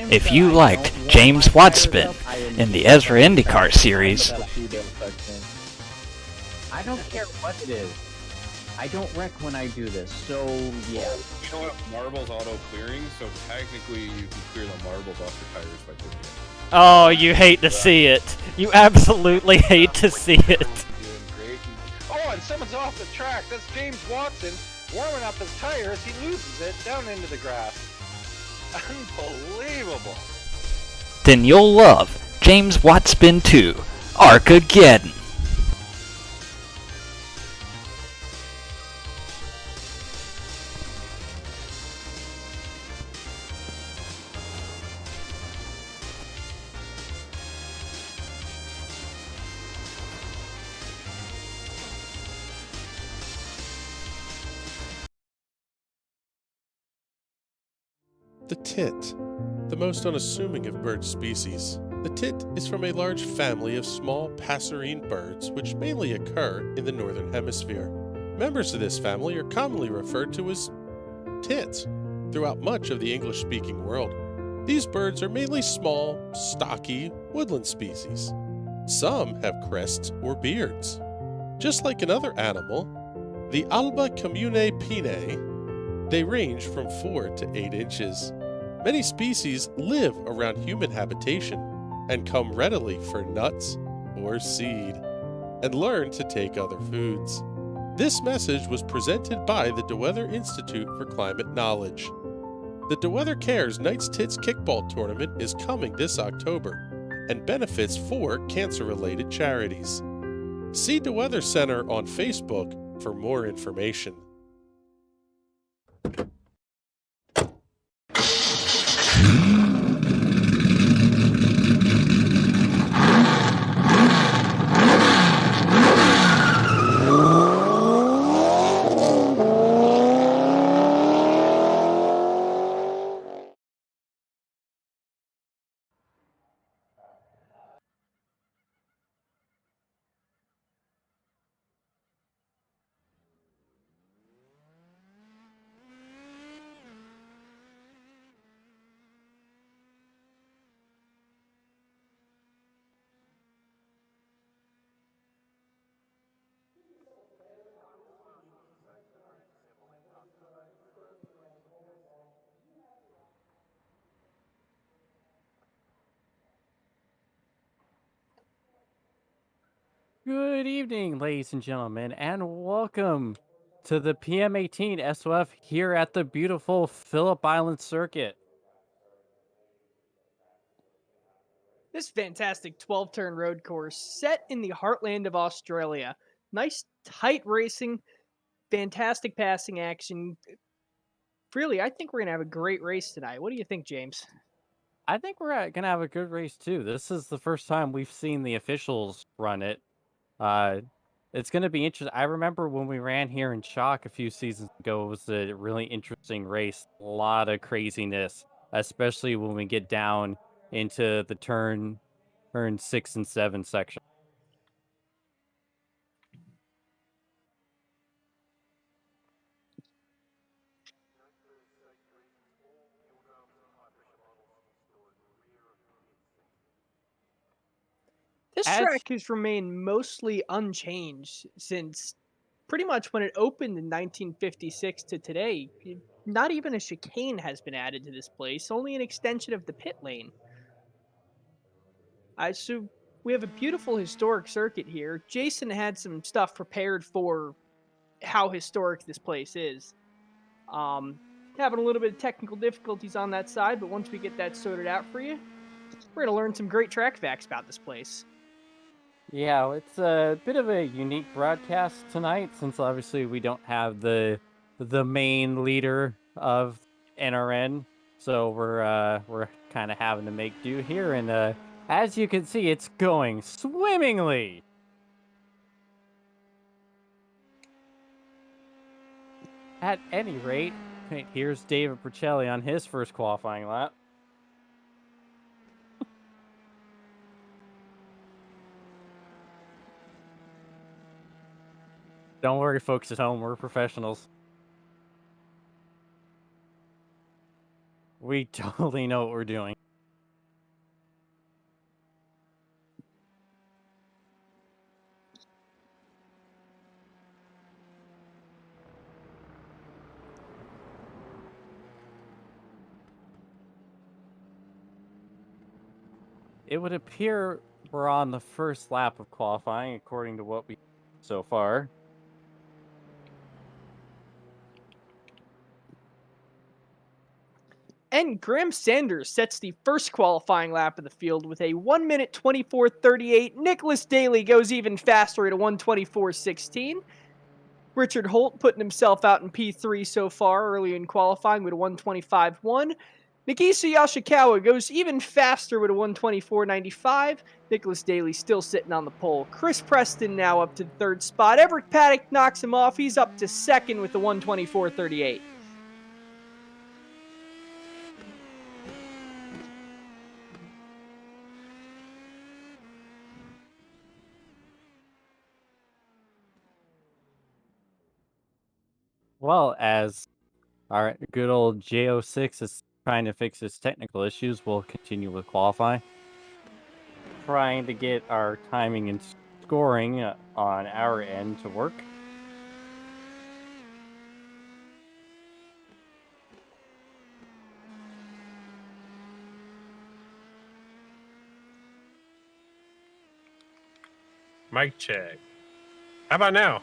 If you liked James Watspin in the Ezra IndyCar series, I don't care what it is. I don't wreck when I do this, so yeah. You know what? Marbles auto clearing, so technically you can clear the marbles off your tires by doing it. Oh, you hate to see it. You absolutely hate to see it. Doing great. Oh, and someone's off the track. That's James Watson warming up his tires. He loses it down into the grass. Unbelievable. then you'll love James Watspin 2, Arcageddon. The tit, the most unassuming of bird species. The tit is from a large family of small passerine birds which mainly occur in the northern hemisphere. Members of this family are commonly referred to as tits throughout much of the English-speaking world. These birds are mainly small, stocky, woodland species. Some have crests or beards. Just like another animal, the Alba commune pine, they range from 4 to 8 inches. Many species live around human habitation and come readily for nuts or seed, and learn to take other foods. This message was presented by the DeWeather Institute for Climate Knowledge. The DeWeather Cares Knights Tits Kickball Tournament is coming this October and benefits 4 cancer-related charities. See DeWeather Center on Facebook for more information. Good evening, ladies and gentlemen, and welcome to the PM18 SOF here at the beautiful Phillip Island Circuit. This fantastic 12-turn road course set in the heartland of Australia. Nice, tight racing, fantastic passing action. Really, I think we're going to have a great race tonight. What do you think, James? I think we're going to have a good race, too. This is the first time we've seen the officials run it. It's going to be interesting. I remember when we ran here in Chalk a few seasons ago, it was a really interesting race. A lot of craziness, especially when we get down into the turn 6 and 7 section. This track has remained mostly unchanged since pretty much when it opened in 1956 to today. Not even a chicane has been added to this place, only an extension of the pit lane. So we have a beautiful historic circuit here. Jason had some stuff prepared for how historic this place is. Having a little bit of technical difficulties on that side, but once we get that sorted out for you, we're going to learn some great track facts about this place. Yeah, it's a bit of a unique broadcast tonight, since obviously we don't have the main leader of NRN, so we're kind of having to make do here, and as you can see, it's going swimmingly. At any rate, here's David Percelli on his first qualifying lap. Don't worry, folks at home, we're professionals. We totally know what we're doing. It would appear we're on the first lap of qualifying, according to what we so far. And Graham Sanders sets the first qualifying lap of the field with a 1 minute 24.38. Nicholas Daly goes even faster at a 1:24.16. Richard Holt putting himself out in P3 so far early in qualifying with a 1:25.1. Nagisa Yoshikawa goes even faster with a 1:24.95. Nicholas Daly still sitting on the pole. Chris Preston now up to the third spot. Everett Paddock knocks him off. He's up to second with the 1:24.38. Well, as our good old J06 is trying to fix his technical issues, we'll continue with qualifying. Trying to get our timing and scoring on our end to work. Mic check. How about now?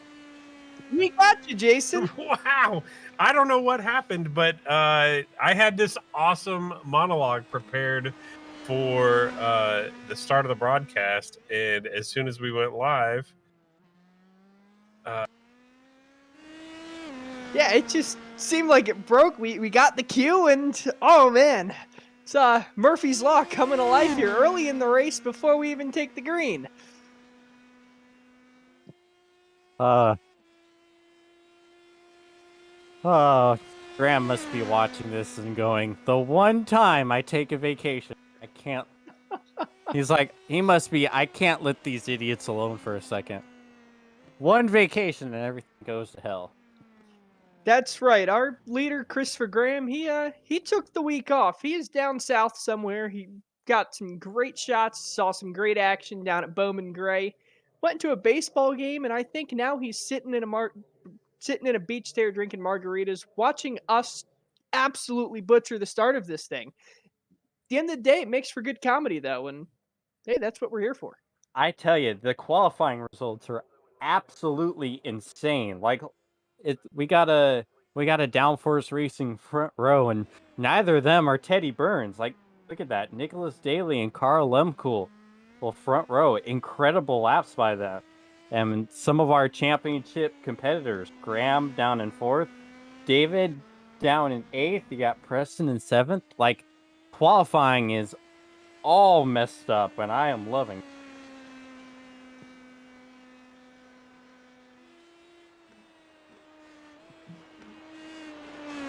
We got you, Jason. Wow. I don't know what happened, but I had this awesome monologue prepared for the start of the broadcast, and as soon as we went live, Yeah, it just seemed like it broke. We got the cue, and oh man, it's Murphy's Law coming to life here early in the race before we even take the green. Graham must be watching this and going, the one time I take a vacation, I can't. He's like, he must be, I can't let these idiots alone for a second. One vacation and everything goes to hell. That's right. Our leader, Christopher Graham, he took the week off. He is down south somewhere. He got some great shots, saw some great action down at Bowman Gray. Went to a baseball game, and I think now he's sitting in a beach chair drinking margaritas, watching us absolutely butcher the start of this thing. At the end of the day, it makes for good comedy, though, and hey, that's what we're here for. I tell you, the qualifying results are absolutely insane. Like, we got a Downforce Racing front row, and neither of them are Teddy Burns. Like, look at that, Nicholas Daly and Carl Lemkool, well, front row, incredible laps by them. And some of our championship competitors, Graham down in 4th, David down in 8th, you got Preston in 7th. Like, qualifying is all messed up, and I am loving it.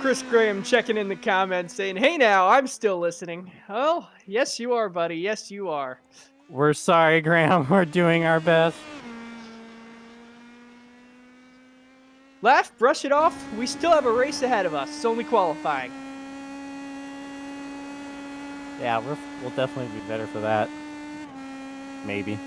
Chris Graham checking in the comments saying, hey now, I'm still listening. Well, yes you are, buddy. Yes you are. We're sorry, Graham. We're doing our best. Laugh, brush it off. We still have a race ahead of us. It's only qualifying. Yeah, we'll definitely be better for that. Maybe.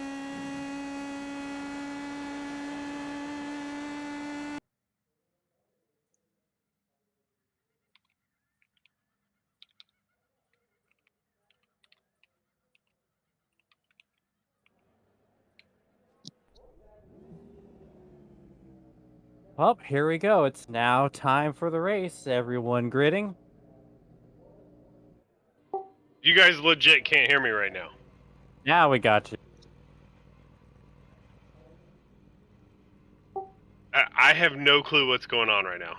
Well, here we go. It's now time for the race. Everyone gridding. you guys legit can't hear me right now. Now we got you. I have no clue what's going on right now.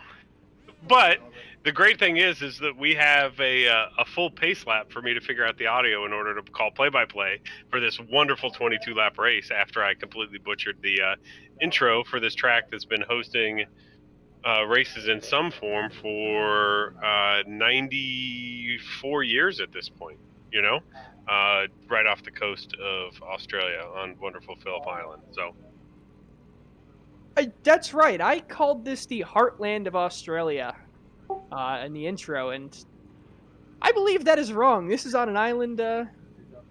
But the great thing is that we have a full pace lap for me to figure out the audio in order to call play-by-play for this wonderful 22-lap race after I completely butchered the intro for this track that's been hosting races in some form for 94 years at this point, you know, right off the coast of Australia on wonderful Phillip Island. So. That's right. I called this the heartland of Australia in the intro, and I believe that is wrong. This is on an island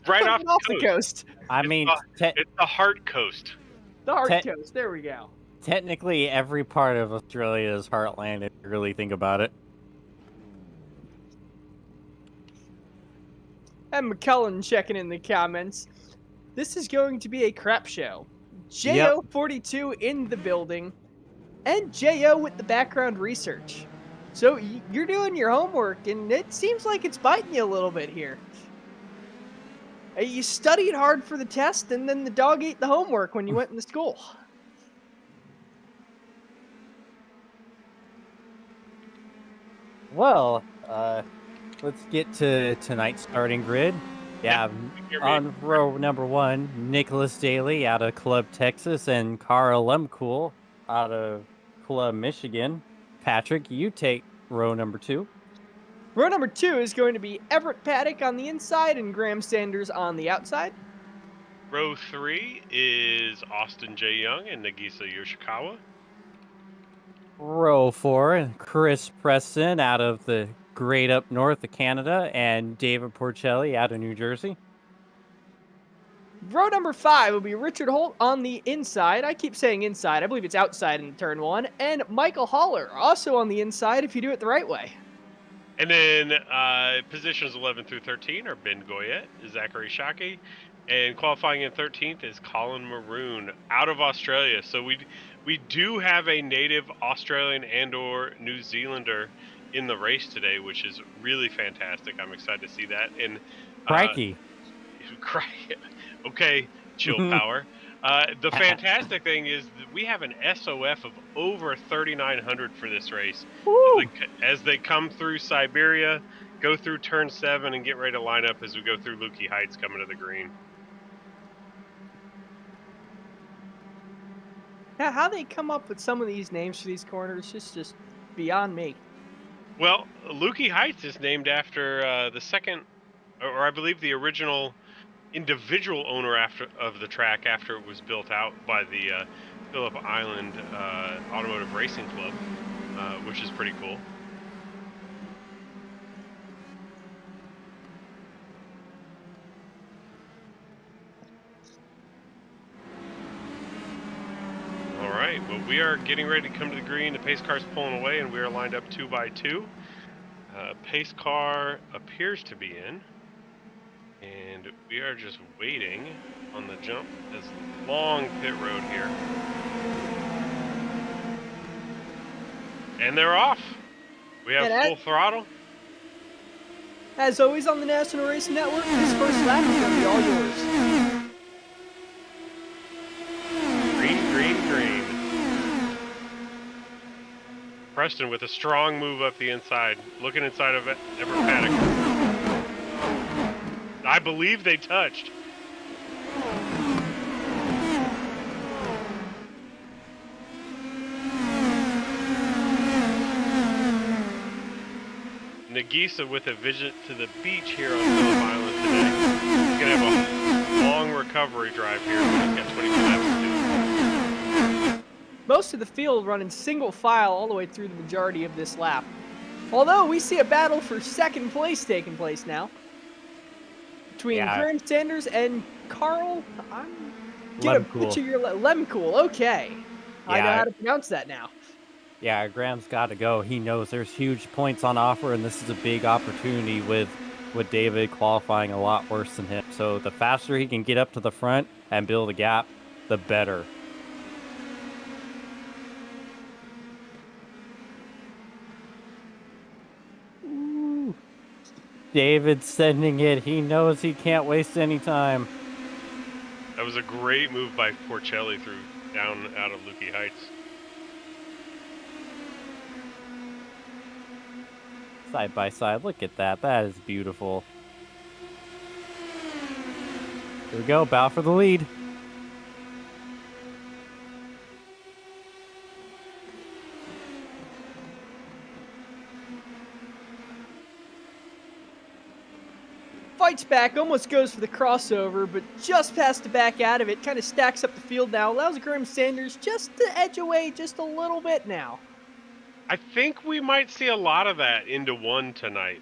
Right off the the coast. coast. I mean, It's the Heart Coast. The Hard Te- Coast. There we go. technically every part of Australia is heartland if you really think about it. And McCullen checking in the comments. This is going to be a crap show. Yep. JO42 in the building, and JO with the background research. So you're doing your homework, and it seems like it's biting you a little bit here. You studied hard for the test, and then the dog ate the homework when you went into school. Well, let's get to tonight's starting grid. Yeah, on row number 1, Nicholas Daly out of Club Texas and Carl Lemcool out of Club Michigan. Patrick, you take row number 2. Row number 2 is going to be Everett Paddock on the inside and Graham Sanders on the outside. Row 3 is Austin J. Young and Nagisa Yoshikawa. Row 4, Chris Preston out of the great up north of Canada and David Porcelli out of New Jersey. Row number 5 will be Richard Holt on the inside. I keep saying inside. I believe it's outside in turn 1. And Michael Haller also on the inside if you do it the right way. And then positions 11 through 13 are Ben Goyette, Zachary Shockey, and qualifying in 13th is Colin Maroon out of Australia. So we do have a native Australian and/or New Zealander in the race today, which is really fantastic. I'm excited to see that. And Crikey. Okay, chill power. The fantastic thing is that we have an SOF of over 3,900 for this race. As they come through Siberia, go through turn 7, and get ready to line up as we go through Lukey Heights coming to the green. Now, how they come up with some of these names for these corners is just beyond me. Well, Lukey Heights is named after the second, or I believe the original individual owner of the track after it was built out by the Phillip Island Automotive Racing Club, which is pretty cool. All right, well, we are getting ready to come to the green. The pace car's pulling away, and we are lined up 2 by 2. Pace car appears to be in. And we are just waiting on the jump. This long pit road here. And they're off. We have full throttle. As always on the National Racing Network, this first lap is going to be all yours. Green, green, green. Preston with a strong move up the inside. Looking inside of Everett Paddock. I believe they touched. Nagisa with a visit to the beach here on Phillip Island today. He's going to have a long recovery drive here. He's got 20 laps to do. Most of the field running single file all the way through the majority of this lap. Although we see a battle for second place taking place now. Between Graham Sanders and Carl, I'm gonna butcher your Lemcool. Okay, I know how to pronounce that now. Yeah, Graham's got to go. He knows there's huge points on offer, and this is a big opportunity with David qualifying a lot worse than him. So the faster he can get up to the front and build a gap, the better. David's sending it. He knows he can't waste any time. That was a great move by Porcelli through down out of Lukey Heights. Side by side. Look at that. That is beautiful. Here we go. Bow for the lead. Fights back, almost goes for the crossover, but just past the back out of it, kind of stacks up the field now, allows Graham Sanders just to edge away just a little bit now. I think we might see a lot of that into one tonight.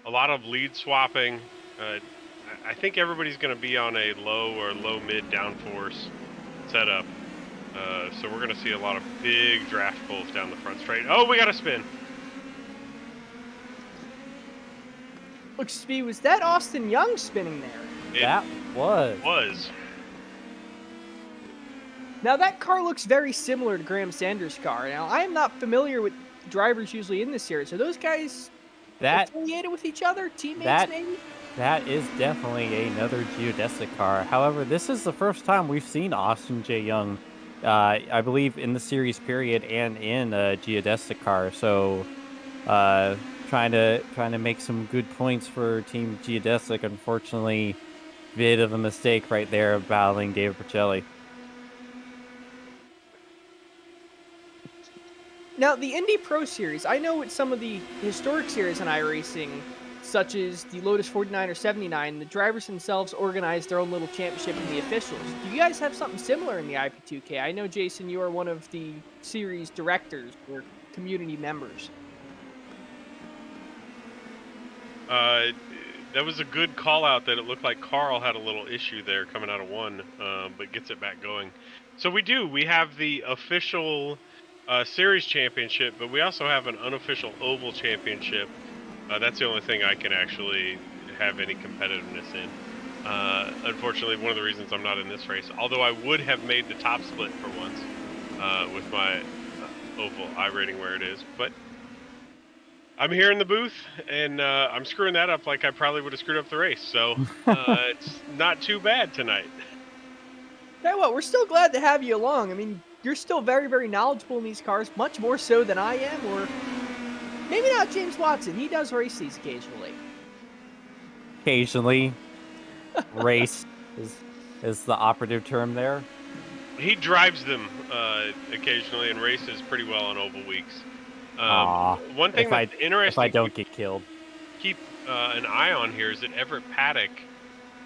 a lot of lead swapping. I think everybody's going to be on a low or low-mid downforce setup. So we're going to see a lot of big draft pulls down the front straight. Oh, we got a spin. Look, Speed, was that Austin Young spinning there? That was. Now, that car looks very similar to Graham Sanders' car. Now, I am not familiar with drivers usually in this series. Are those guys affiliated with each other? Teammates, maybe? That is definitely another geodesic car. However, this is the first time we've seen Austin J. Young, I believe, in the series period and in a geodesic car. So, trying to make some good points for Team Geodesic. Unfortunately, bit of a mistake right there battling David Pacelli. Now, the Indy Pro Series, I know with some of the historic series on iRacing, such as the Lotus 49 or 79, the drivers themselves organize their own little championship in the officials. Do you guys have something similar in the IP2K? I know, Jason, you are one of the series directors or community members. That was a good call out that it looked like Carl had a little issue there coming out of one, but gets it back going. So we have the official series championship, but we also have an unofficial oval championship. That's the only thing I can actually have any competitiveness in. Unfortunately, one of the reasons I'm not in this race, although I would have made the top split for once with my oval iRating where it is, but I'm here in the booth, and I'm screwing that up like I probably would have screwed up the race, so it's not too bad tonight. Tell you what, we're still glad to have you along. I mean, you're still very, very knowledgeable in these cars, much more so than I am, or maybe not James Watson. He does race these occasionally. Occasionally. Race is the operative term there. He drives them occasionally and races pretty well on oval weeks. One thing that's interesting, if I don't get killed, keep an eye on here is that Everett Paddock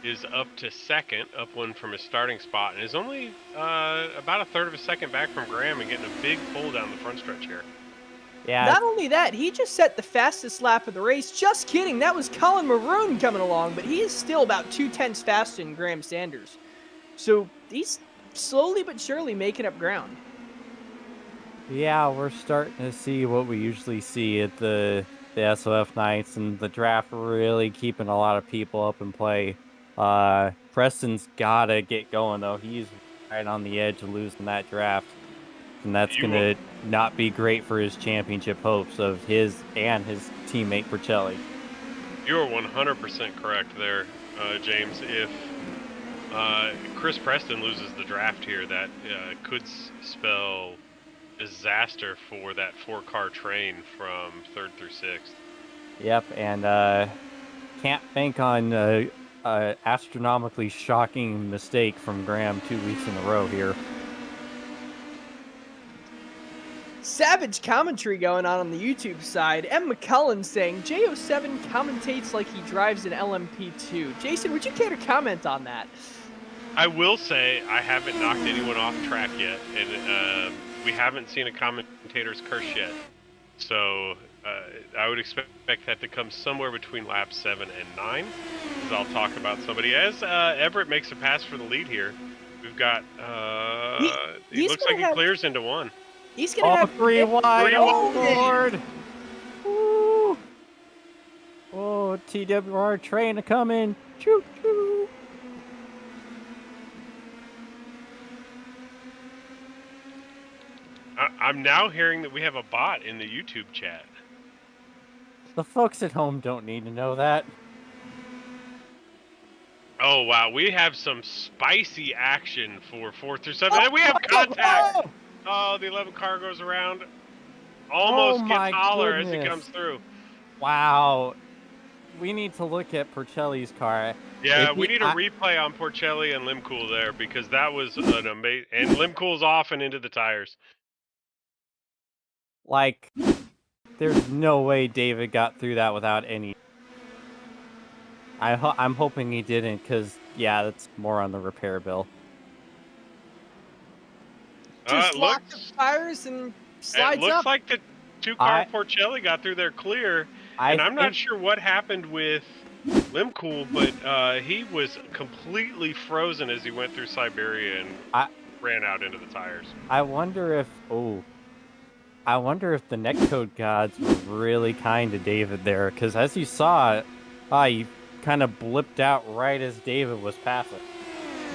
is up to second, up one from his starting spot, and is only about a third of a second back from Graham and getting a big pull down the front stretch here. Yeah. Not only that, he just set the fastest lap of the race. Just kidding, that was Colin Maroon coming along, but he is still about 2/10 faster than Graham Sanders. So he's slowly but surely making up ground. Yeah, we're starting to see what we usually see at the SOF nights, and the draft really keeping a lot of people up in play. Preston's gotta get going though. He's right on the edge of losing that draft, and that's gonna not be great for his championship hopes of his and his teammate Pacelli. You are 100% correct there, James. If Chris Preston loses the draft here, that could spell disaster for that 4-car train from 3rd through 6th. Yep, and can't bank on astronomically shocking mistake from Graham 2 weeks in a row here. Savage commentary going on the YouTube side. M. McCullen saying, J07 commentates like he drives an LMP2. Jason, would you care to comment on that? I will say I haven't knocked anyone off track yet, and we haven't seen a commentator's curse yet. So I would expect that to come somewhere between laps 7 and 9, as I'll talk about somebody. As Everett makes a pass for the lead here, we've got, he looks like he clears into one. He's going to have 3 wide. Oh, Lord. Woo. Oh, TWR train coming. Choo choo. I'm now hearing that we have a bot in the YouTube chat. The folks at home don't need to know that. Oh, wow. We have some spicy action for 4 through 7. And we have contact. Oh, the 11 car goes around. Almost gets Holler as he comes through. Wow. We need to look at Pacelli's car. Yeah, we need a replay on Porcelli and Limcool there, because that was an amazing... And Limcool's off and into the tires. Like, there's no way David got through that without any... I'm hoping he didn't, because, yeah, that's more on the repair bill. Just locked the tires and slides up. It looks like the 2-car Porcelli got through there clear. And I'm not sure what happened with Limcool, but he was completely frozen as he went through Siberia and ran out into the tires. I wonder if the netcode gods were really kind to David there, because as you saw, he kind of blipped out right as David was passing.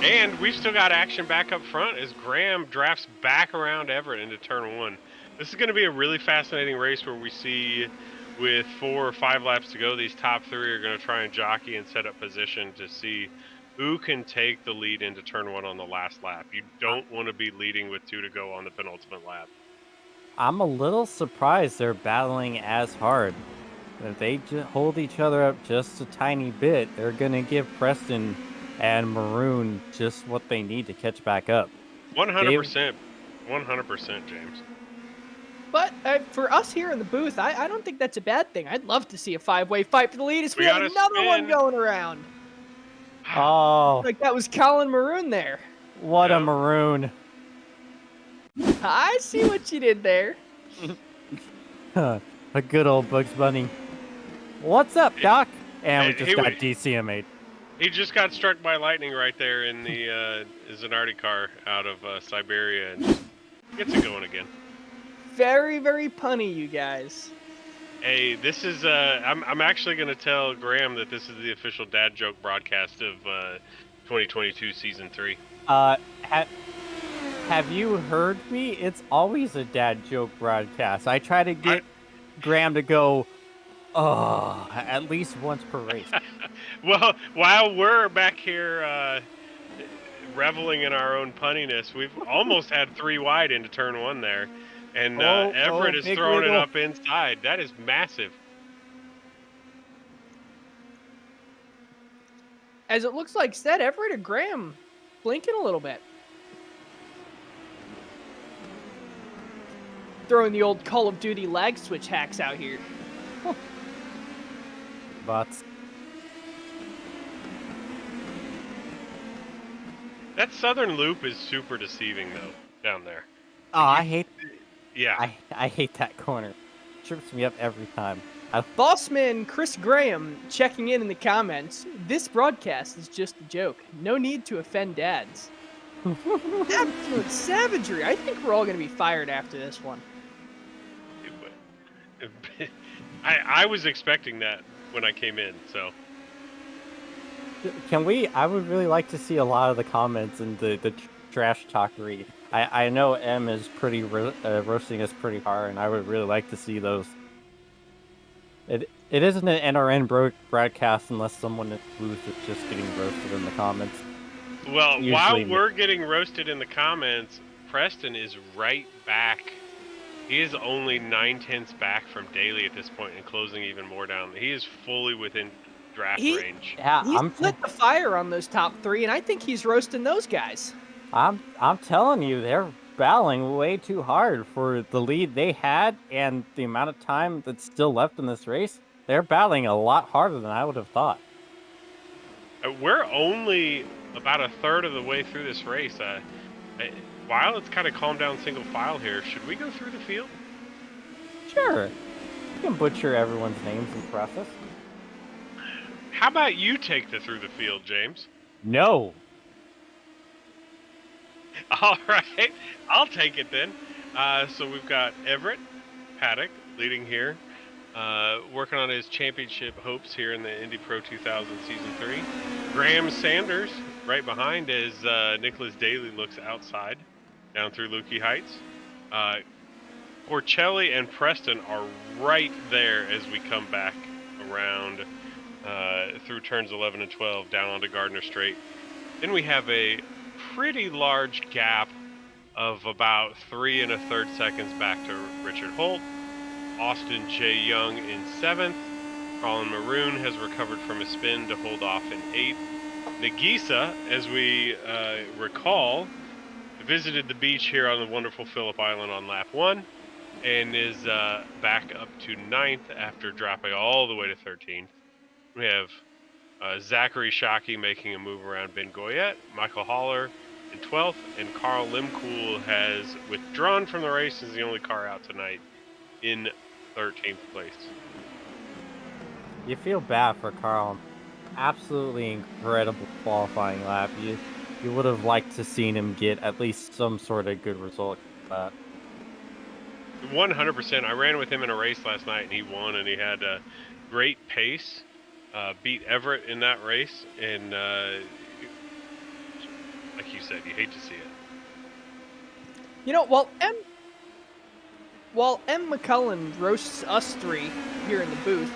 And we've still got action back up front as Graham drafts back around Everett into turn 1. This is going to be a really fascinating race where we see, with 4 or 5 laps to go, these top 3 are going to try and jockey and set up position to see who can take the lead into turn 1 on the last lap. You don't want to be leading with 2 to go on the penultimate lap. I'm a little surprised they're battling as hard. If they hold each other up just a tiny bit, they're going to give Preston and Maroon just what they need to catch back up. 100%. 100%, James. But for us here in the booth, I don't think that's a bad thing. I'd love to see a 5-way fight for the lead as we have another one going around. Oh. Like that was Colin Maroon there. What a Maroon. I see what you did there. A good old Bugs Bunny. What's up, Doc? And we just got DCMA'd. He just got struck by lightning right there in the Zanardi car out of Siberia and just gets it going again. Very, very punny, you guys. Hey, this is I'm actually going to tell Graham that this is the official dad joke broadcast of 2022 season 3. Have you heard me? It's always a dad joke broadcast. I try to get Graham to go, at least once per race. Well, while we're back here reveling in our own punniness, we've almost had 3 wide into turn 1 there. And Everett is throwing it up inside. That is massive. As it looks like Stead, Everett, and Graham blinking a little bit. Throwing the old Call of Duty lag switch hacks out here. Bots. That southern loop is super deceiving, though, down there. Oh, I hate... Yeah. I hate that corner. It trips me up every time. Bossman Chris Graham checking in the comments. This broadcast is just a joke. No need to offend dads. Absolute savagery. I think we're all going to be fired after this one. I was expecting that when I came in, so. Can we? I would really like to see a lot of the comments and the trash talkery. I know M is pretty roasting us pretty hard, and I would really like to see those. It isn't an NRN broadcast unless someone in the booth is just getting roasted in the comments. Well, while we're getting roasted in the comments, Preston is right back. He is only 9/10 back from Daly at this point and closing even more down. He is fully within draft range. Yeah, he's lit the fire on those top 3, and I think he's roasting those guys. I'm telling you, they're battling way too hard for the lead they had and the amount of time that's still left in this race. They're battling a lot harder than I would have thought. We're only about a third of the way through this race. While it's kind of calmed down single file here, should we go through the field? Sure. You can butcher everyone's names in the process. How about you take the through the field, James? No. All right, I'll take it then. So we've got Everett Paddock leading here, working on his championship hopes here in the Indy Pro 2000 Season 3. Graham Sanders right behind as Nicholas Daly looks outside down through Lukey Heights. Porcelli and Preston are right there as we come back around through turns 11 and 12 down onto Gardner Straight. Then we have a pretty large gap of about 3 1/3 seconds back to Richard Holt. Austin J. Young in 7th. Colin Maroon has recovered from a spin to hold off in 8th. Nagisa, as we recall, visited the beach here on the wonderful Phillip Island on lap 1 and is back up to 9th after dropping all the way to 13th. We have Zachary Shockey making a move around Ben Goyette, Michael Haller in 12th, and Carl Limcool has withdrawn from the race as the only car out tonight in 13th place. You feel bad for Carl. Absolutely incredible qualifying lap. You would have liked to seen him get at least some sort of good result. 100%. I ran with him in a race last night, and he won, and he had a great pace. Beat Everett in that race, and like you said, you hate to see it. You know, while M. McCullen roasts us three here in the booth,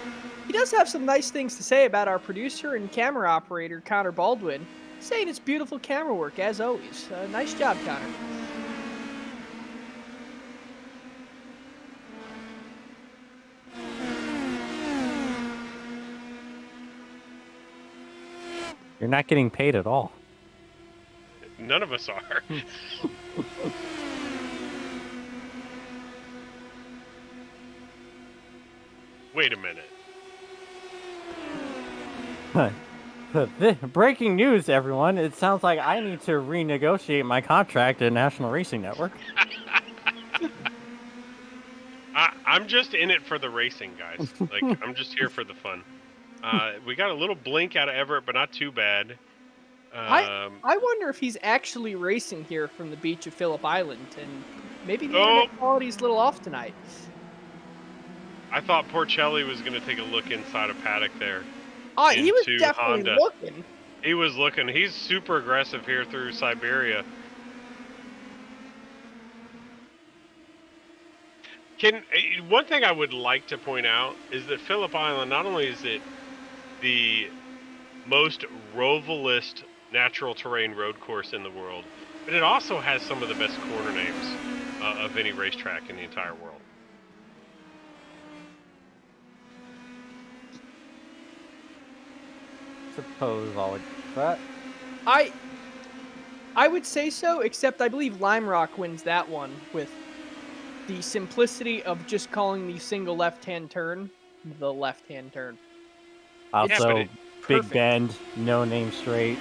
he does have some nice things to say about our producer and camera operator, Connor Baldwin, saying it's beautiful camera work, as always. Nice job, Connor. You're not getting paid at all. None of us are. Wait a minute. Breaking news, everyone. It sounds like I need to renegotiate my contract at National Racing Network. I'm just in it for the racing, guys. Like, I'm just here for the fun. We got a little blink out of Everett, but not too bad. I wonder if he's actually racing here from the beach of Phillip Island, and maybe the internet quality's a little off tonight. I thought Porcelli was going to take a look inside of Paddock there. He was definitely Honda. looking. He was looking. He's super aggressive here through Siberia. One thing I would like to point out is that Phillip Island, not only is it the most rovalist natural terrain road course in the world, but it also has some of the best corner names of any racetrack in the entire world. Suppose I'll agree with that. I would say so, except I believe Lime Rock wins that one with the simplicity of just calling the single left-hand turn the left-hand turn. Also, Big Bend, no name straight.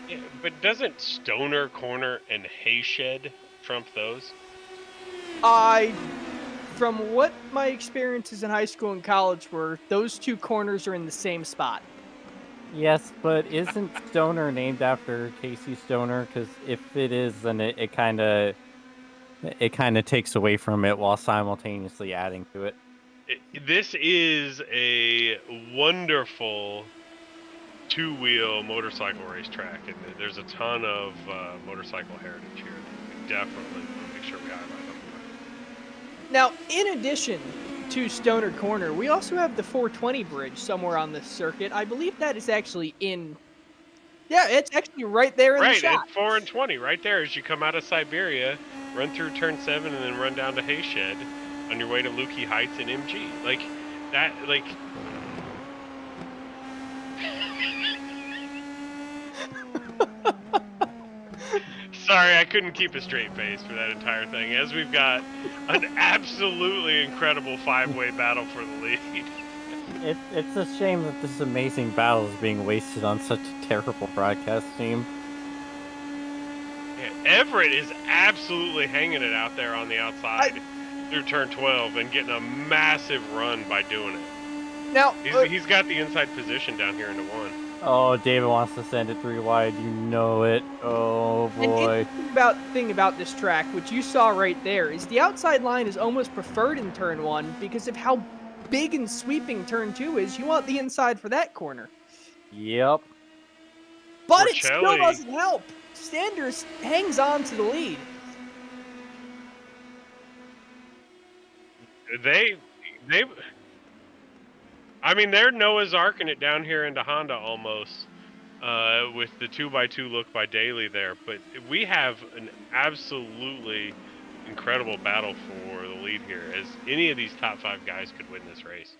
Yeah, but doesn't Stoner Corner and Hayshed trump those? From what my experiences in high school and college were, those two corners are in the same spot. Yes, but isn't Stoner named after Casey Stoner? Because if it is, then it kind of takes away from it while simultaneously adding to it. This is a wonderful two-wheel motorcycle racetrack, and there's a ton of motorcycle heritage here. We definitely want to make sure we highlight them. Now, in addition to Stoner Corner, we also have the 420 bridge somewhere on this circuit. I believe that is actually in... Yeah, it's actually right there in the shot. Right, it's 4 and 20 right there as you come out of Siberia, run through turn 7, and then run down to Hayshed on your way to Lukey Heights and MG. Like, that, like... Sorry, I couldn't keep a straight face for that entire thing, as we've got an absolutely incredible 5-way battle for the lead. It's a shame that this amazing battle is being wasted on such a terrible broadcast team. Yeah, Everett is absolutely hanging it out there on the outside through turn 12 and getting a massive run by doing it. Now, he's got the inside position down here into 1. Oh, David wants to send it 3 wide. You know it. Oh, boy. And thing about this track, which you saw right there, is the outside line is almost preferred in turn 1 because of how big and sweeping turn 2 is. You want the inside for that corner. Yep. But it still doesn't help. Sanders hangs on to the lead. They're Noah's Arking it down here into Honda almost, with the 2x2 look by Daly there. But we have an absolutely incredible battle for the lead here, as any of these top 5 guys could win this race.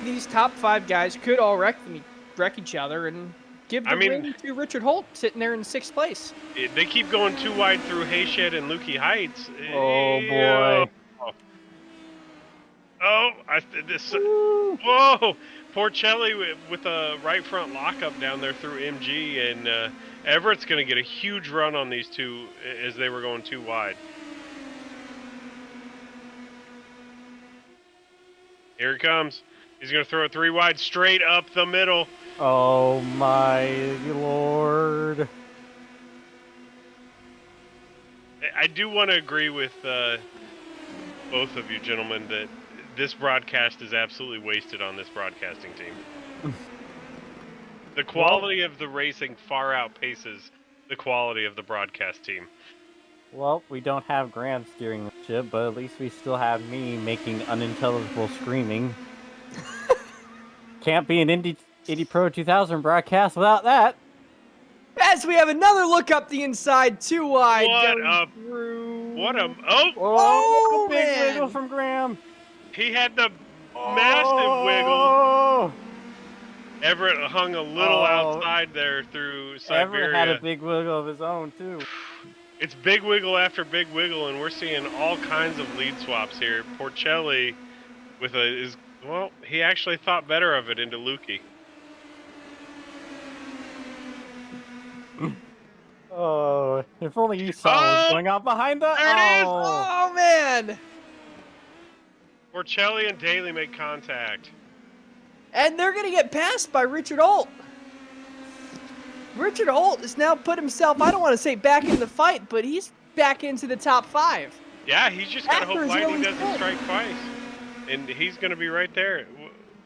These top 5 guys could all wreck each other and give the win to Richard Holt sitting there in 6th place. They keep going too wide through Hayshed and Lukey Heights. Oh, boy. Whoa! Porcelli with a right front lockup down there through MG, and Everett's going to get a huge run on these two as they were going too wide. Here he comes. He's going to throw it 3 wide straight up the middle. Oh my lord. I do want to agree with both of you gentlemen that this broadcast is absolutely wasted on this broadcasting team. The quality of the racing far outpaces the quality of the broadcast team. Well, we don't have Graham steering the ship, but at least we still have me making unintelligible screaming. Can't be an Indy Pro 2000 broadcast without that. As we have another look up the inside, 2 wide. What a Oh, big man. wiggle from Graham. He had the massive wiggle. Oh, Everett hung a little outside there through Siberia. Everett had a big wiggle of his own too. It's big wiggle after big wiggle, and we're seeing all kinds of lead swaps here. Porcelli with he actually thought better of it into Lukey. Oh, if only you saw what was going on behind the. There it is! Oh, man. Porcelli and Daly make contact. And they're going to get passed by Richard Holt. Richard Holt has now put himself, I don't want to say back in the fight, but he's back into the top 5. Yeah, he's just got to After hope his Lightning early doesn't start. strike twice. And he's going to be right there.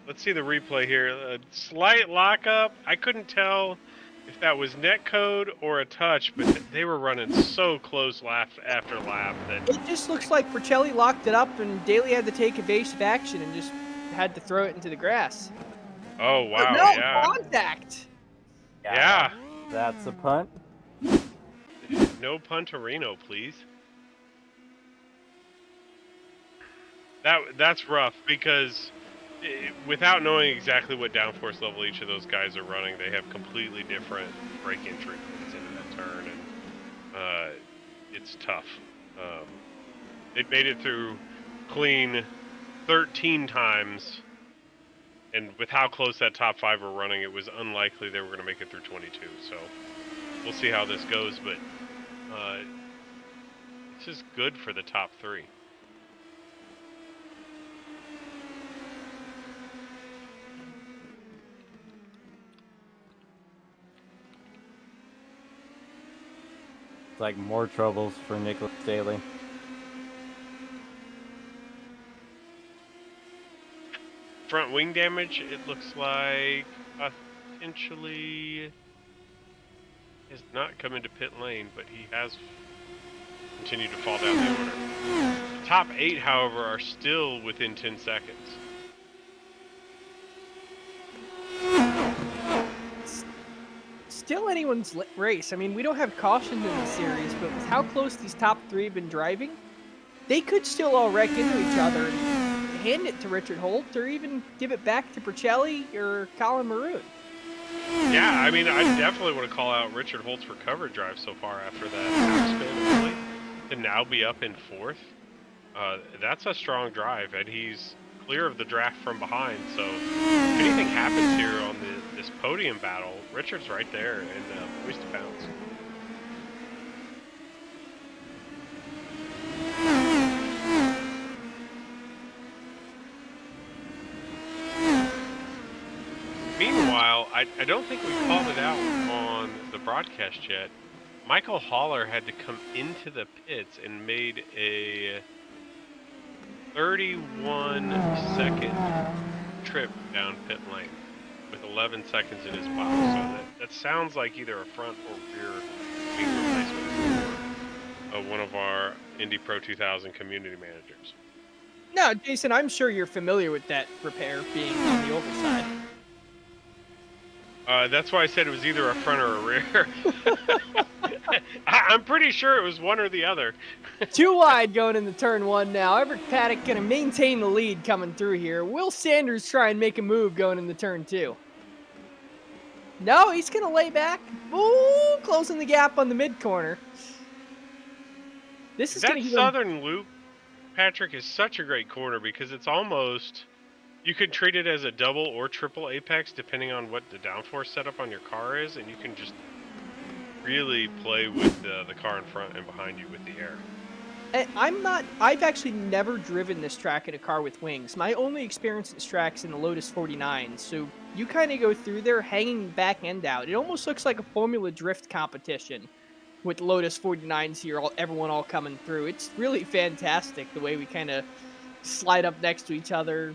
Let's see the replay here. A slight lockup. I couldn't tell if that was netcode or a touch, but they were running so close lap after lap that It just looks like Porcelli locked it up and Daly had to take evasive action and just had to throw it into the grass. oh wow, But no yeah. contact. Yeah. That's a punt. No punterino, please. That's rough because without knowing exactly what downforce level each of those guys are running, they have completely different brake-in treatments into that turn, and it's tough. They made it through clean 13 times, and with how close that top 5 were running, it was unlikely they were going to make it through 22. So we'll see how this goes, but this is good for the top 3. It's like more troubles for Nicholas Daly. Front wing damage, it looks like potentially has not come into pit lane, but he has continued to fall down the order. The top 8, however, are still within 10 seconds. Still anyone's race. I mean, we don't have cautions in the series, but with how close these top 3 have been driving, they could still all wreck into each other and hand it to Richard Holt or even give it back to Porcelli or Colin Maroon. Yeah, I mean, I definitely want to call out Richard Holt's recovery drive so far after that half spin early to now be up in 4th. That's a strong drive, and he's clear of the draft from behind. So if anything happens here on this podium battle, Richard's right there and poised to bounce. Meanwhile, I don't think we called it out on the broadcast yet. Michael Haller had to come into the pits and made a 31-second trip down pit lane with 11 seconds in his box. So that sounds like either a front or rear wing replacement for one of our Indy Pro 2000 community managers. No, Jason, I'm sure you're familiar with that repair being on the overside. That's why I said it was either a front or a rear. I'm pretty sure it was one or the other. 2 wide going into turn 1 now. Everett Paddock going to maintain the lead coming through here. Will Sanders try and make a move going into turn 2? No, he's going to lay back. Ooh, closing the gap on the mid corner. This is That going to southern loop, Patrick, is such a great corner because it's almost... You could treat it as a double or triple apex depending on what the downforce setup on your car is, and you can just really play with the car in front and behind you with the air. I've actually never driven this track in a car with wings. My only experience at this track's in the Lotus 49. So you kind of go through there hanging back end out. It almost looks like a Formula Drift competition with Lotus 49s here, everyone all coming through. It's really fantastic the way we kind of slide up next to each other.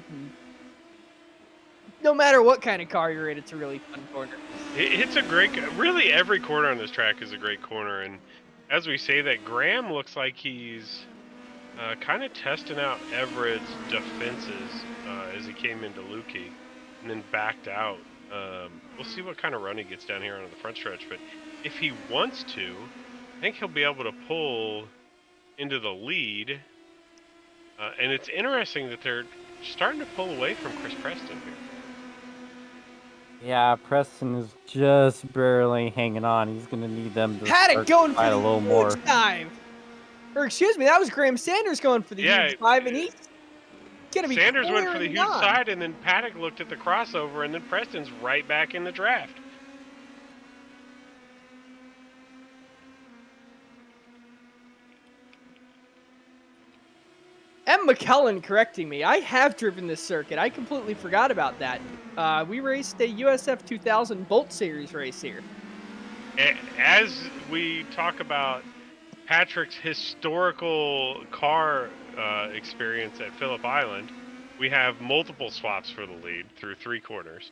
No matter what kind of car you're in, it's a really fun corner. It's a great, really every corner on this track is a great corner. And as we say that, Graham looks like he's kind of testing out Everett's defenses as he came into Lukey and then backed out. We'll see what kind of run he gets down here on the front stretch. But if he wants to, I think he'll be able to pull into the lead. And it's interesting that they're starting to pull away from Chris Preston here. Yeah, Preston is just barely hanging on. He's going to need them to Paddock going for a the little huge more. dive. Or excuse me, that was Graham Sanders going for the huge dive, and he's going to be Sanders went for the huge on. side, and then Paddock looked at the crossover, and then Preston's right back in the draft. M. McKellen correcting me. I have driven this circuit. I completely forgot about that. We raced a USF 2000 Bolt Series race here. As we talk about Patrick's historical car experience at Phillip Island, we have multiple swaps for the lead through 3 corners.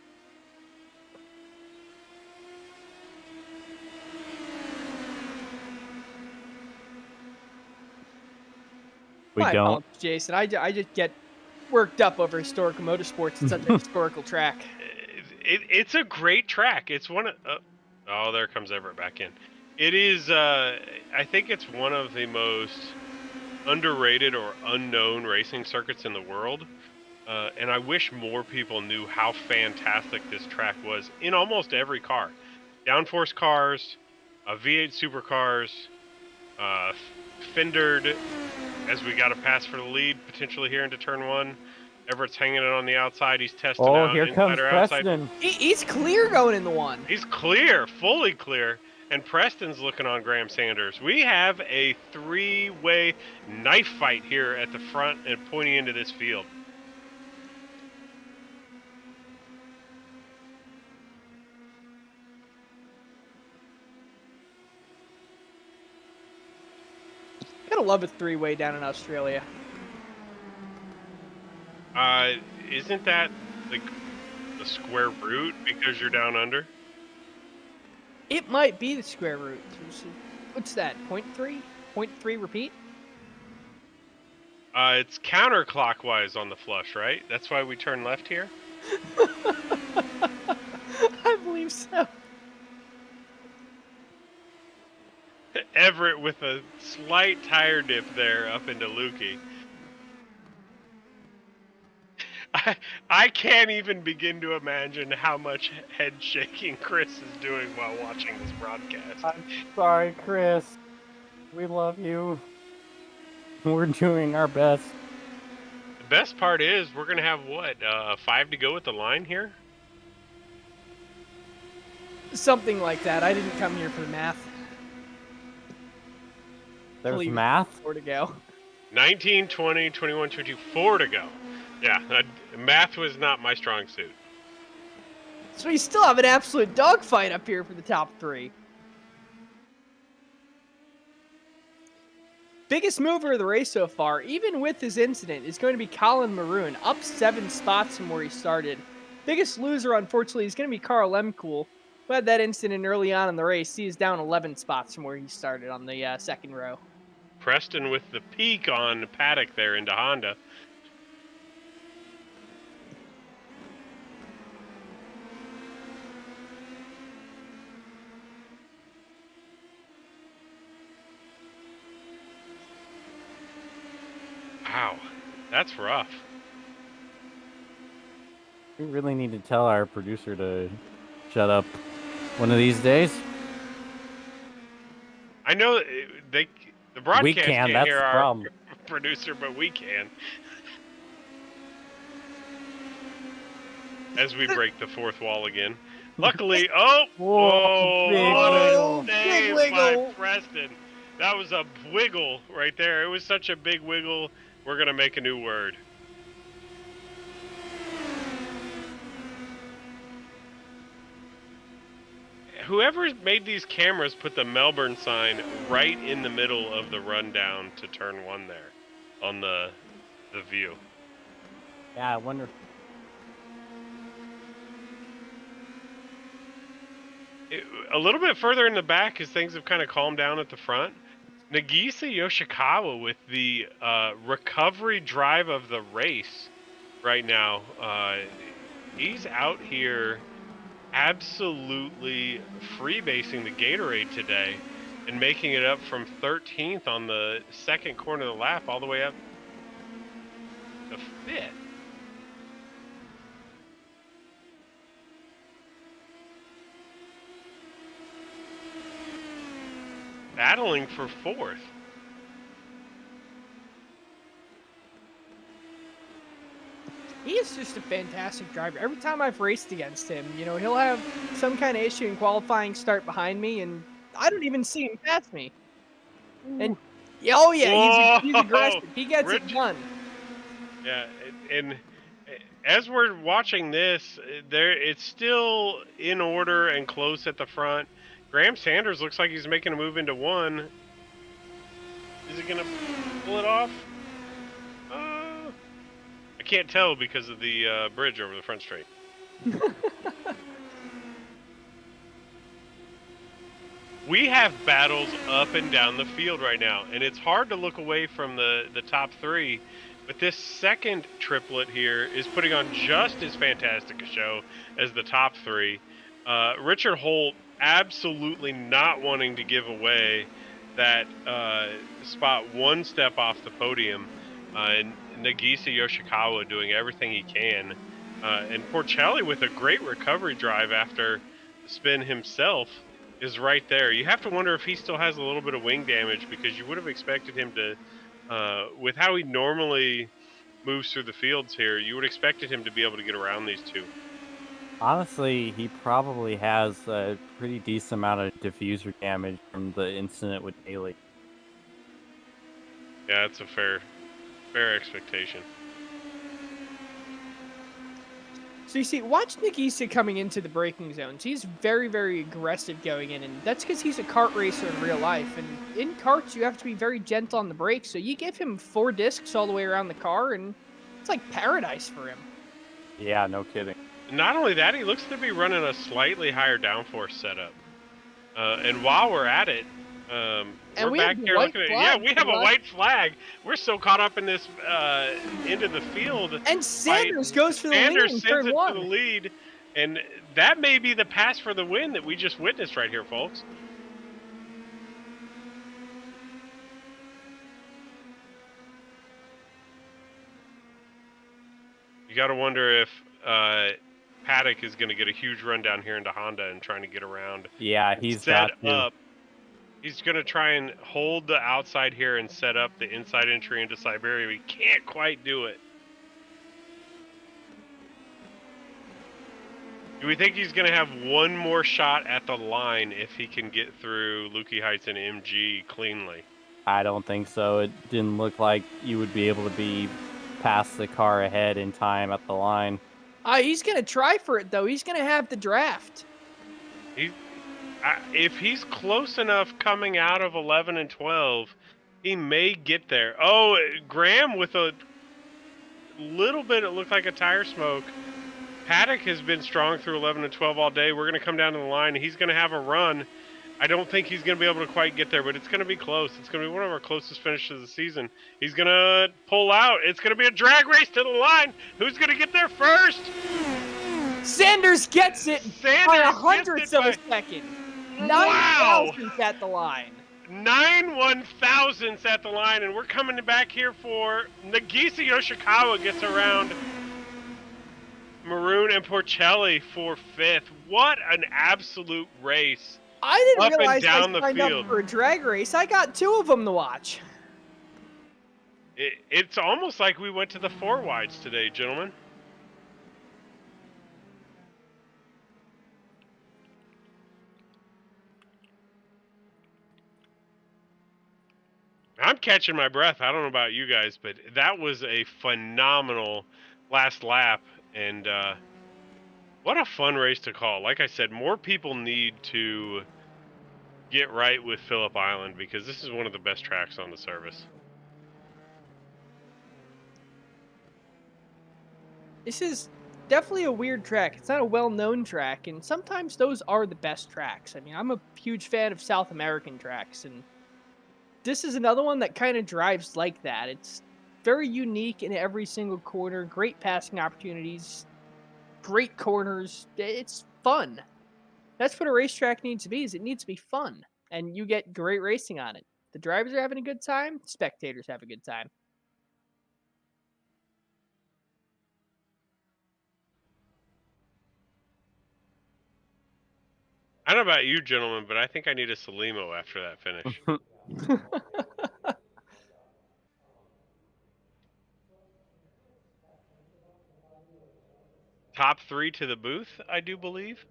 We My don't. apologies, Jason. I just get worked up over historical motorsports. It's such a historical track. It's a great track. It's one of... oh, there comes Everett back in. It is, I think it's one of the most underrated or unknown racing circuits in the world. And I wish more people knew how fantastic this track was in almost every car. Downforce cars, V8 supercars, fendered, as we got a pass for the lead, potentially here into turn 1. Everett's hanging it on the outside. He's testing out Here comes inside or outside. Preston. He's clear going in the 1. He's clear, fully clear. And Preston's looking on Graham Sanders. We have a 3-way knife fight here at the front and pointing into this field. Gotta love a 3-way down in Australia. Isn't that like the square root because you're down under? It might be the square root. What's that? 0.3? 0.3 repeat? It's counterclockwise on the flush, right? That's why we turn left here? I believe so. Everett with a slight tire dip there up into Lukey. I can't even begin to imagine how much head shaking Chris is doing while watching this broadcast. I'm sorry, Chris. We love you. We're doing our best. The best part is we're going to have, what, 5 to go at the line here? Something like that. I didn't come here for the math. There's math? 4 to go. 19, 20, 21, 22, 4 to go. Yeah, math was not my strong suit. So we still have an absolute dogfight up here for the top 3. Biggest mover of the race so far, even with this incident, is going to be Colin Maroon, up 7 spots from where he started. Biggest loser, unfortunately, is going to be Carl Lemkool, who had that incident early on in the race. He is down 11 spots from where he started on the second row. Preston with the peak on Paddock there into Honda. Wow, that's rough. We really need to tell our producer to shut up one of these days. I know the broadcast We can, can't that's hear the our problem. producer, but we can. As we break the 4th wall again. Luckily, Whoa, what a big save wiggle. by Preston. That was a wiggle right there. It was such a big wiggle. We're going to make a new word. Whoever made these cameras put the Melbourne sign right in the middle of the rundown to turn 1 there on the view. Yeah, I wonder. A little bit further in the back, as things have kind of calmed down at the front, Nagisa Yoshikawa with the recovery drive of the race right now. He's out here absolutely freebasing the Gatorade today and making it up from 13th on the second corner of the lap all the way up to 5th. Battling for 4th. He is just a fantastic driver. Every time I've raced against him, you know, he'll have some kind of issue in qualifying, start behind me, and I don't even see him pass me. And oh yeah, he's aggressive. He gets it done. Yeah, and as we're watching this, it's still in order and close at the front. Graham Sanders looks like he's making a move into 1. Is he gonna pull it off? I can't tell because of the bridge over the front straight. We have battles up and down the field right now, and it's hard to look away from the top 3, but this second triplet here is putting on just as fantastic a show as the top 3. Richard Holt absolutely not wanting to give away that spot 1 step off the podium, and Nagisa Yoshikawa doing everything he can, and Porcelli with a great recovery drive after the spin himself is right there. You have to wonder if he still has a little bit of wing damage, because you would have expected him to, with how he normally moves through the fields here, you would have expected him to be able to get around these 2. Honestly, he probably has a pretty decent amount of diffuser damage from the incident with Daly. Yeah, that's a fair expectation. So you see, watch Nagisa coming into the braking zones. He's very, very aggressive going in, and that's because he's a kart racer in real life. And in karts, you have to be very gentle on the brakes. So you give him 4 discs all the way around the car, and it's like paradise for him. Yeah, no kidding. Not only that, he looks to be running a slightly higher downforce setup. And while we're at it, we're back here looking at it. Yeah, we have a white flag. We're so caught up in this into the field. And Sanders goes for the lead in turn 1. To the lead, and that may be the pass for the win that we just witnessed right here, folks. You got to wonder if Paddock is going to get a huge run down here into Honda and trying to get around. Yeah, he's set up. He's going to try and hold the outside here and set up the inside entry into Siberia. We can't quite do it. Do we think he's going to have one more shot at the line if he can get through Lukey Heights and MG cleanly? I don't think so. It didn't look like you would be able to be past the car ahead in time at the line. He's going to try for it, though. He's going to have the draft. If he's close enough coming out of 11 and 12, he may get there. Oh, Graham with a little bit, it looked like a tire smoke. Paddock has been strong through 11 and 12 all day. We're going to come down to the line. He's going to have a run. I don't think he's going to be able to quite get there, but it's going to be close. It's going to be one of our closest finishes of the season. He's going to pull out. It's going to be a drag race to the line. Who's going to get there first? Sanders gets it by a hundredth of a second. 9,000th at the line. 9/1000ths at the line, and we're coming back here for Nagisa Yoshikawa gets around Maroon and Porcelli for 5th. What an absolute race. I didn't realize I signed up for a drag race. I got 2 of them to watch. It's almost like we went to the 4 wides today, gentlemen. I'm catching my breath. I don't know about you guys, but that was a phenomenal last lap, and what a fun race to call. Like I said, more people need to get right with Phillip Island because this is one of the best tracks on the service. This is definitely a weird track. It's not a well-known track, and sometimes those are the best tracks. I mean, I'm a huge fan of South American tracks, and this is another one that kind of drives like that. It's very unique in every single corner, great passing opportunities, great corners. It's fun. That's what a racetrack needs to be, is it needs to be fun, and you get great racing on it. The drivers are having a good time, spectators have a good time. I don't know about you, gentlemen, but I think I need a Salimo after that finish. Top 3 to the booth, I do believe.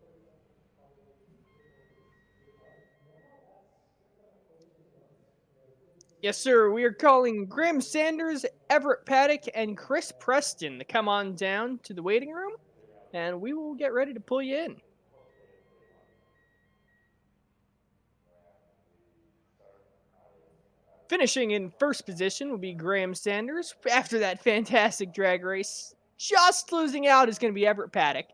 Yes, sir. We are calling Graham Sanders, Everett Paddock, and Chris Preston to come on down to the waiting room, and we will get ready to pull you in. Finishing in first position will be Graham Sanders. After that fantastic drag race, just losing out is going to be Everett Paddock.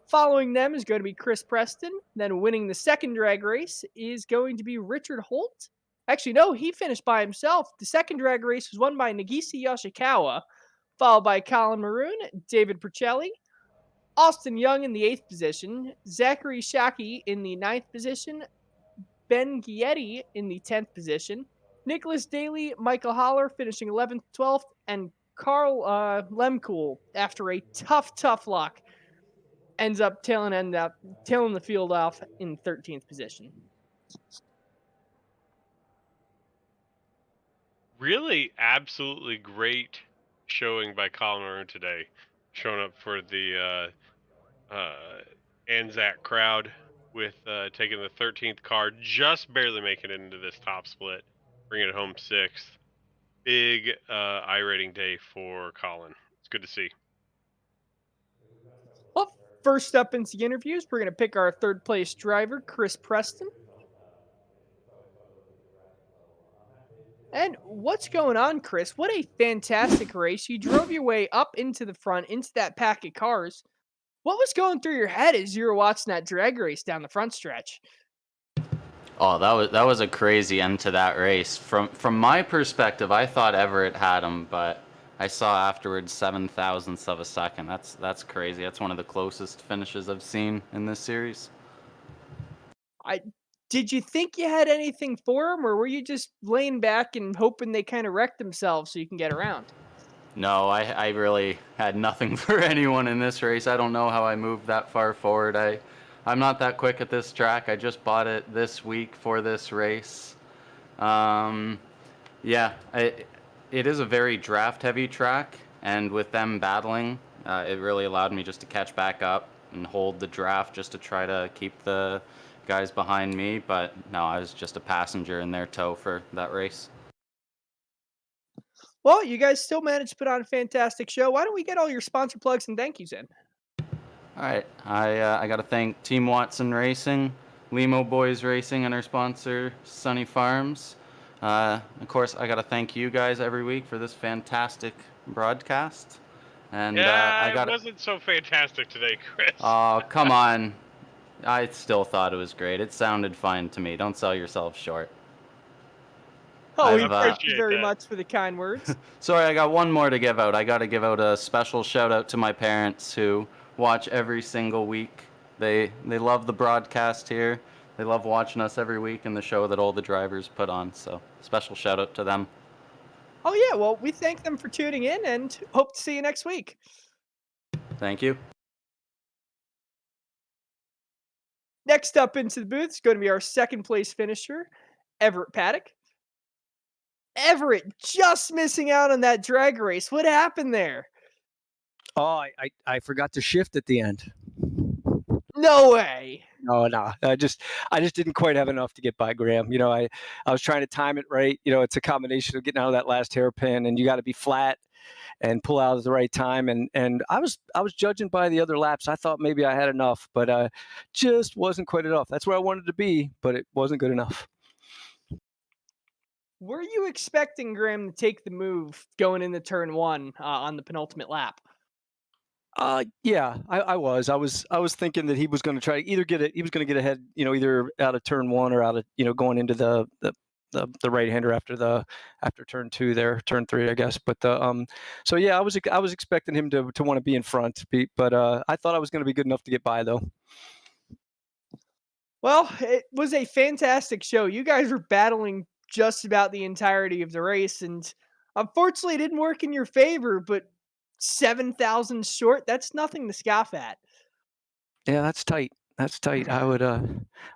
Following them is going to be Chris Preston. Then winning the second drag race is going to be Richard Holt. Actually, no, he finished by himself. The second drag race was won by Nagisa Yoshikawa, followed by Colin Maroon, David Percelli, Austin Young in the 8th position, Zachary Shaki in the 9th position, Ben Gietti in the 10th position, Nicholas Daly, Michael Holler finishing 11th, 12th, and Carl Lemkool, after a tough lock, ends up tailing the field off in 13th position. Really, absolutely great showing by Colin Maroon today. Showing up for the Anzac crowd with taking the 13th car, just barely making it into this top split, bringing it home 6th. Big iRating day for Colin. It's good to see. Well, first up into the interviews, we're going to pick our third place driver, Chris Preston. And what's going on, Chris? What a fantastic race. You drove your way up into the front, into that pack of cars. What was going through your head as you were watching that drag race down the front stretch? Oh, that was a crazy end to that race. From my perspective, I thought Everett had him, but I saw afterwards 7,000ths of a second. That's crazy. That's one of the closest finishes I've seen in this series. Did you think you had anything for him, or were you just laying back and hoping they kind of wrecked themselves so you can get around? No, I really had nothing for anyone in this race. I don't know how I moved that far forward. I'm not that quick at this track. I just bought it this week for this race. Yeah, it is a very draft-heavy track, and with them battling, it really allowed me just to catch back up and hold the draft just to try to keep the guys behind me. But no, I was just a passenger in their tow for that race. Well, you guys still managed to put on a fantastic show. Why don't we get all your sponsor plugs and thank yous in? All right, I got to thank Team Watson Racing, Limo Boys Racing, and our sponsor, Sunny Farms. Of course, I got to thank you guys every week for this fantastic broadcast. And it wasn't so fantastic today, Chris. Oh, come on. I still thought it was great. It sounded fine to me. Don't sell yourself short. Oh, we thank you very much for the kind words. Sorry, I got one more to give out. I got to give out a special shout out to my parents who watch every single week. They love the broadcast here. They love watching us every week and the show that all the drivers put on. So special shout out to them. Oh yeah, well, we thank them for tuning in and hope to see you next week. Thank you. Next up into the booth is going to be our second place finisher, Everett Paddock. Everett just missing out on that drag race. What happened there? Oh, I forgot to shift at the end. No way. No, no. I just didn't quite have enough to get by Graham. I was trying to time it right. It's a combination of getting out of that last hairpin, and you got to be flat and pull out at the right time. And I was judging by the other laps. I thought maybe I had enough, but just wasn't quite enough. That's where I wanted to be, but it wasn't good enough. Were you expecting Graham to take the move going into turn one on the penultimate lap? Yeah, I was. I was thinking that he was going to try to either get it. He was going to get ahead, either out of turn one or out of, going into the right hander after turn two there, turn three, I guess. But so yeah, I was expecting him to want to be in front, but I thought I was going to be good enough to get by though. Well, it was a fantastic show. You guys were battling just about the entirety of the race, and unfortunately, it didn't work in your favor. But 7,000 short, that's nothing to scoff at. Yeah, that's tight. That's tight. I would I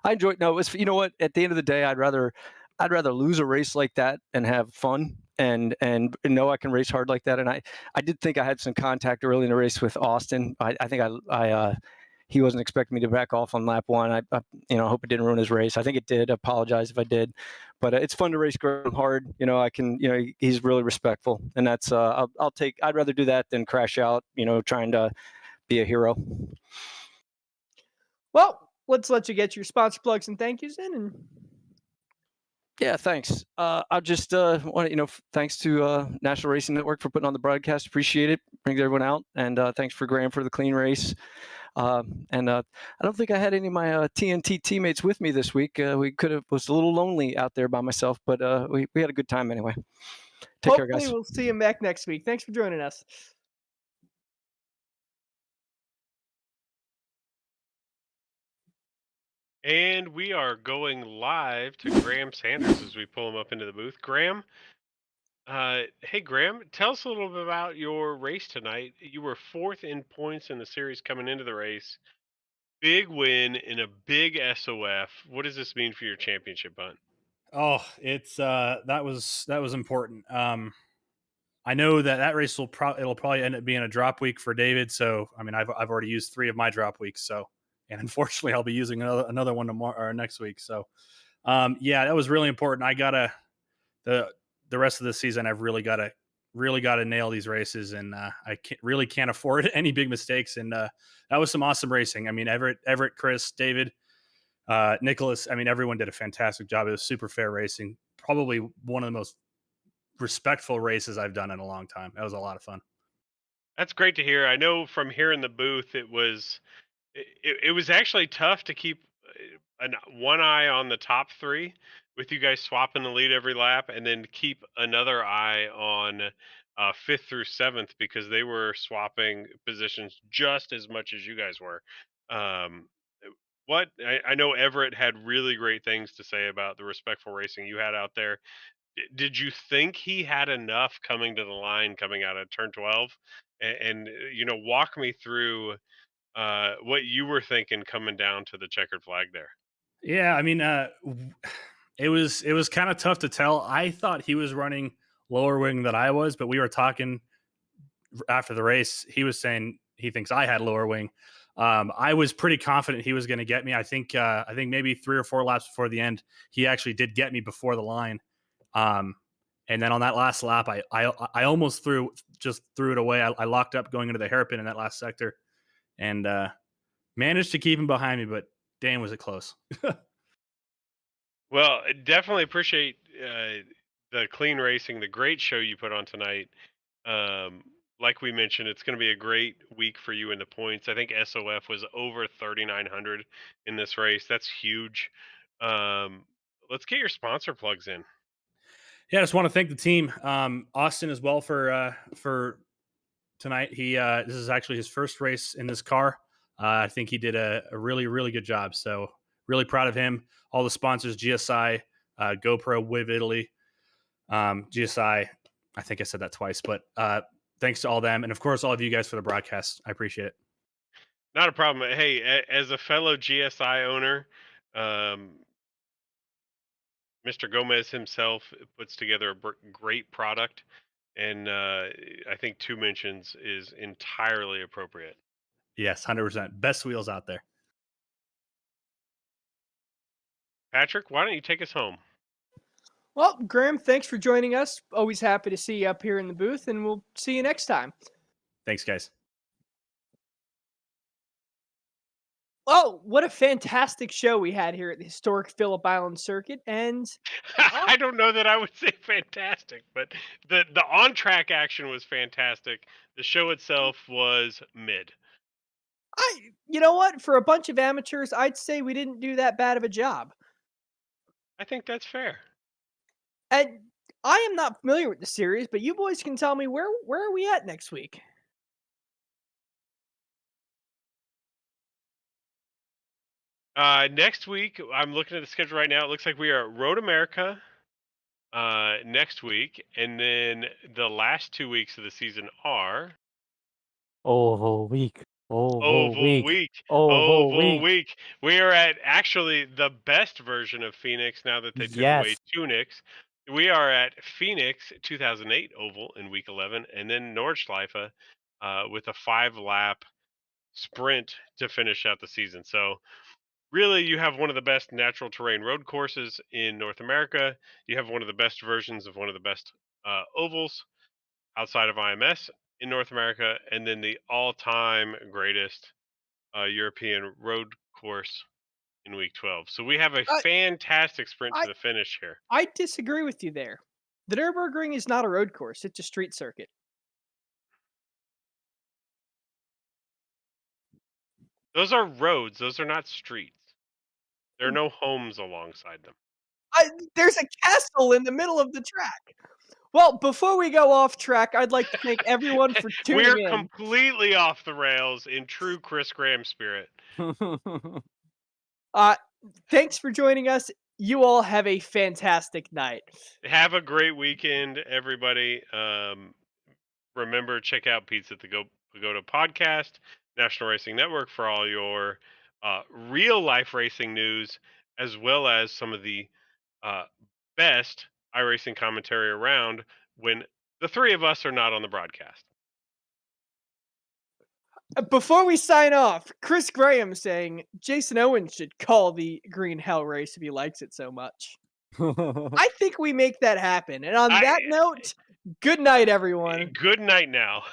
enjoyed no, it's you know what? At the end of the day, I'd rather lose a race like that and have fun and know I can race hard like that. And I did think I had some contact early in the race with Austin. I think he wasn't expecting me to back off on lap one. I hope it didn't ruin his race. I think it did. I apologize if I did, but it's fun to race Graham hard. I can, he's really respectful, and that's I'd rather do that than crash out, trying to be a hero. Well, let's let you get your sponsor plugs and thank yous in. And yeah, thanks. I just want to, thanks to National Racing Network for putting on the broadcast. Appreciate it. Brings everyone out, and thanks for Graham for the clean race. And I don't think I had any of my TNT teammates with me this week. Was a little lonely out there by myself, but we had a good time anyway. Take care, guys. Hopefully we'll see him back next week. Thanks for joining us. And we are going live to Graham Sanders as we pull him up into the booth. Graham, hey Graham, tell us a little bit about your race tonight. You were fourth in points in the series coming into the race. Big win in a big SOF. What does this mean for your championship hunt? Oh, it's that was important. I know that race it'll probably end up being a drop week for David. So I mean, I've already used 3 of my drop weeks. So, and unfortunately, I'll be using another one tomorrow or next week. So, yeah, that was really important. I gotta the rest of the season. I've really gotta nail these races, and I can't afford any big mistakes. And that was some awesome racing. I mean, Everett, Chris, David, Nicholas. I mean, everyone did a fantastic job. It was super fair racing. Probably one of the most respectful races I've done in a long time. That was a lot of fun. That's great to hear. I know from here in the booth, it was actually tough to keep one eye on the top 3 with you guys swapping the lead every lap, and then keep another eye on 5th through 7th because they were swapping positions just as much as you guys were. I know Everett had really great things to say about the respectful racing you had out there. Did you think he had enough coming to the line coming out of turn 12? And walk me through what you were thinking coming down to the checkered flag there. Yeah, I mean, it was kind of tough to tell. I thought he was running lower wing than I was, but we were talking after the race. He was saying he thinks I had lower wing. I was pretty confident he was going to get me. I think maybe 3 or 4 laps before the end, he actually did get me before the line. And then on that last lap, I almost threw it away. I locked up going into the hairpin in that last sector, and managed to keep him behind me. But damn, was it close. Well, I definitely appreciate the clean racing, the great show you put on tonight. Like we mentioned, it's going to be a great week for you in the points. I think SOF was over 3,900 in this race. That's huge. Let's get your sponsor plugs in. Yeah, I just want to thank the team, Austin as well for tonight. He this is actually his first race in this car. I think he did a really, really good job. So really proud of him. All the sponsors, GSI, GoPro, Wiv Italy, GSI. I think I said that twice, but thanks to all them. And of course, all of you guys for the broadcast. I appreciate it. Not a problem. Hey, as a fellow GSI owner, Mr. Gomez himself puts together a great product. And I think 2 mentions is entirely appropriate. Yes, 100%. Best wheels out there. Patrick, why don't you take us home? Well, Graham, thanks for joining us. Always happy to see you up here in the booth, and we'll see you next time. Thanks, guys. Oh, what a fantastic show we had here at the historic Phillip Island Circuit. And I don't know that I would say fantastic, but the on-track action was fantastic. The show itself was mid. you know what? For a bunch of amateurs, I'd say we didn't do that bad of a job. I think that's fair. And I am not familiar with the series, but you boys can tell me where are we at next week? Next week, I'm looking at the schedule right now. It looks like we are at Road America next week, and then the last 2 weeks of the season are Oval week. Oval Week. Oval Week. We are at actually the best version of Phoenix now that they took away Yes. Tunics. We are at Phoenix 2008 Oval in week 11, and then Nordschleife with a 5-lap sprint to finish out the season. So really, you have one of the best natural terrain road courses in North America. You have one of the best versions of one of the best ovals outside of IMS in North America, and then the all-time greatest European road course in week 12. So we have a fantastic sprint to the finish here. I disagree with you there. The Nürburgring is not a road course; it's a street circuit. Those are roads. Those are not streets. There are no homes alongside them. There's a castle in the middle of the track. Well, before we go off track, I'd like to thank everyone for tuning We're in. completely off the rails in true Chris Graham spirit. Thanks for joining us. You all have a fantastic night. Have a great weekend, everybody. Remember, check out Pete's at the Pagoda podcast, National Racing Network, for all your real life racing news, as well as some of the best iRacing commentary around when the three of us are not on the broadcast. Before we sign off, Chris Graham saying Jason Owens should call the Green Hell race if he likes it so much. I think we make that happen. And on that note, good night, everyone. Good night now.